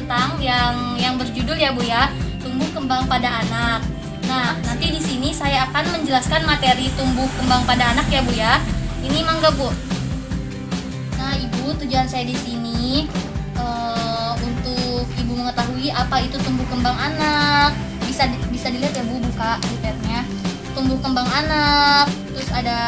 tentang yang berjudul ya Bu ya, tumbuh kembang pada anak. Nah, nanti di sini saya akan menjelaskan materi tumbuh kembang pada anak ya Bu ya. Ini mangga Bu. Nah, Ibu, tujuan saya di sini untuk Ibu mengetahui apa itu tumbuh kembang anak. Bisa dilihat ya Bu, buka iPad-nya. Tumbuh kembang anak, terus ada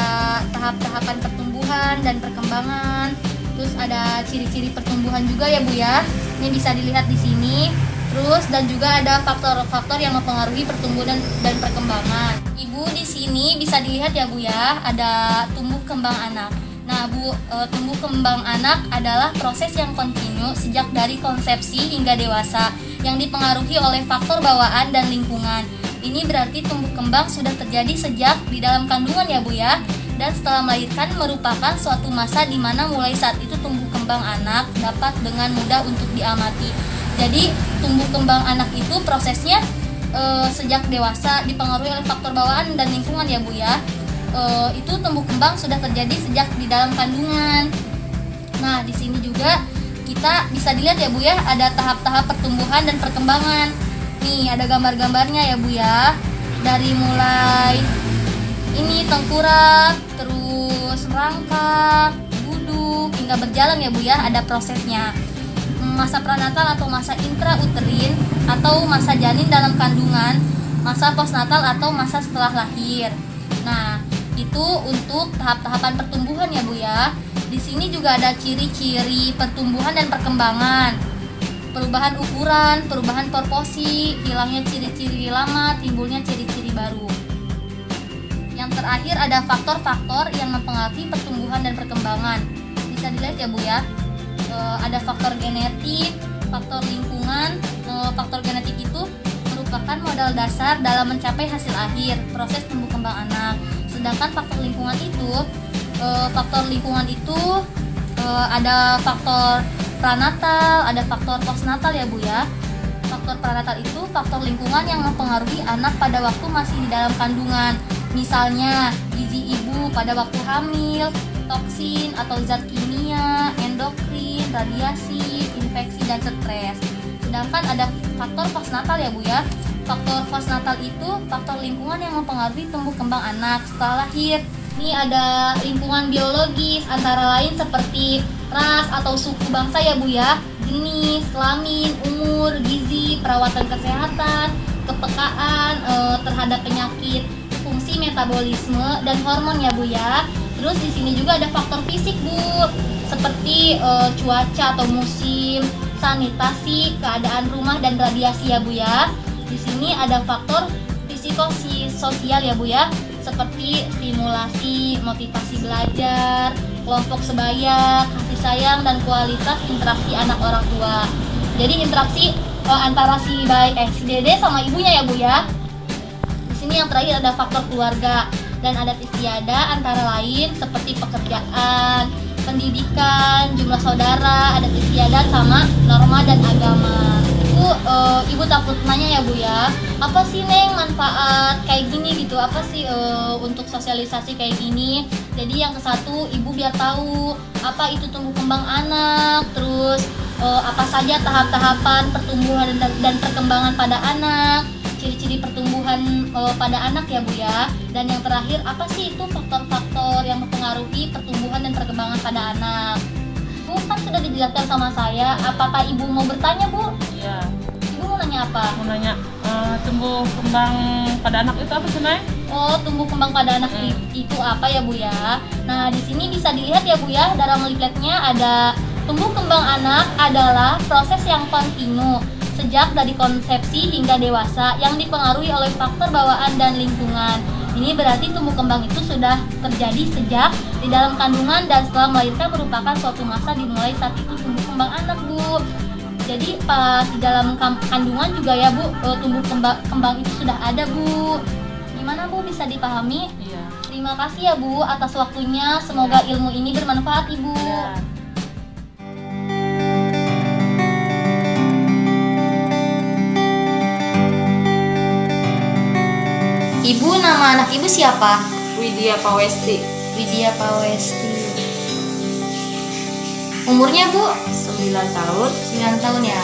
tahap-tahapan pertumbuhan dan perkembangan. Terus ada ciri-ciri pertumbuhan juga ya Bu ya. Ini bisa dilihat di sini. Terus dan juga ada faktor-faktor yang mempengaruhi pertumbuhan dan perkembangan. Ibu di sini bisa dilihat ya Bu ya, ada tumbuh kembang anak. Nah Bu, tumbuh kembang anak adalah proses yang kontinu sejak dari konsepsi hingga dewasa yang dipengaruhi oleh faktor bawaan dan lingkungan. Ini berarti tumbuh kembang sudah terjadi sejak di dalam kandungan ya Bu ya. Dan setelah melahirkan merupakan suatu masa di mana mulai saat itu tumbuh kembang anak dapat dengan mudah untuk diamati. Jadi tumbuh kembang anak itu prosesnya sejak dewasa dipengaruhi oleh faktor bawaan dan lingkungan ya Bu ya. Itu tumbuh kembang sudah terjadi sejak di dalam kandungan. Nah di sini juga kita bisa dilihat ya Bu ya, ada tahap-tahap pertumbuhan dan perkembangan. Nih ada gambar-gambarnya ya Bu ya. Dari mulai ini tengkurap, terus merangkak, duduk hingga berjalan ya Bu ya, ada prosesnya. Masa prenatal atau masa intrauterin atau masa janin dalam kandungan, masa postnatal atau masa setelah lahir. Nah, itu untuk tahap-tahapan pertumbuhan ya Bu ya. Di sini juga ada ciri-ciri pertumbuhan dan perkembangan. Perubahan ukuran, perubahan proporsi, hilangnya ciri-ciri lama, timbulnya ciri-ciri baru. Yang terakhir ada faktor-faktor yang mempengaruhi pertumbuhan dan perkembangan. Bisa dilihat ya Bu ya. Ada faktor genetik, faktor lingkungan. Faktor genetik itu merupakan modal dasar dalam mencapai hasil akhir proses tumbuh kembang anak. Sedangkan faktor lingkungan itu ada faktor pranatal, ada faktor postnatal ya Bu ya. Faktor pranatal itu faktor lingkungan yang mempengaruhi anak pada waktu masih di dalam kandungan. Misalnya gizi ibu pada waktu hamil, toksin atau zat kimia, endokrin, radiasi, infeksi, dan stres. Sedangkan ada faktor postnatal ya Bu ya. Faktor postnatal itu faktor lingkungan yang mempengaruhi tumbuh kembang anak setelah lahir. Ini ada lingkungan biologis antara lain seperti ras atau suku bangsa ya Bu ya, jenis, kelamin, umur, gizi, perawatan kesehatan, kepekaan terhadap penyakit, fungsi metabolisme dan hormon ya Bu ya. Terus di sini juga ada faktor fisik Bu, seperti cuaca atau musim, sanitasi, keadaan rumah dan radiasi ya Bu ya. Di sini ada faktor psikososial ya Bu ya, seperti stimulasi, motivasi belajar, kelompok sebaya, kasih sayang dan kualitas interaksi anak orang tua. Jadi interaksi antara si dede sama ibunya ya Bu ya. Di sini yang terakhir ada faktor keluarga dan adat istiadat antara lain seperti pekerjaan, pendidikan, jumlah saudara, adat istiadat sama norma dan agama. Ibu takut nanya ya Bu ya, apa sih Neng manfaat kayak gini gitu, apa sih untuk sosialisasi kayak gini. Jadi yang kesatu ibu biar tahu apa itu tumbuh kembang anak, terus apa saja tahap-tahapan pertumbuhan dan perkembangan pada anak, ciri-ciri pertumbuhan pada anak ya Bu ya. Dan yang terakhir apa sih itu faktor-faktor yang mempengaruhi pertumbuhan dan perkembangan pada anak. Bu kan sudah dijelaskan sama saya, apakah ibu mau bertanya Bu? Iya. Ibu mau nanya apa? Mau nanya tumbuh kembang pada anak itu apa sih Neng? Oh, tumbuh kembang pada anak itu apa ya Bu ya? Nah di sini bisa dilihat ya Bu ya, dalam leafletnya ada tumbuh kembang anak adalah proses yang kontinu sejak dari konsepsi hingga dewasa yang dipengaruhi oleh faktor bawaan dan lingkungan. Ini berarti tumbuh kembang itu sudah terjadi sejak di dalam kandungan dan setelah melahirkan merupakan suatu masa dimulai saat itu tumbuh kembang anak Bu. Jadi pas di dalam kandungan juga ya Bu, tumbuh kembang itu sudah ada Bu. Gimana Bu, bisa dipahami? Iya. Terima kasih ya Bu atas waktunya, semoga ilmu ini bermanfaat Ibu. Iya. Ibu, nama anak Ibu siapa? Widya Pawesti. Widya Pawesti. Umurnya Bu? 9 tahun. 9 tahun ya.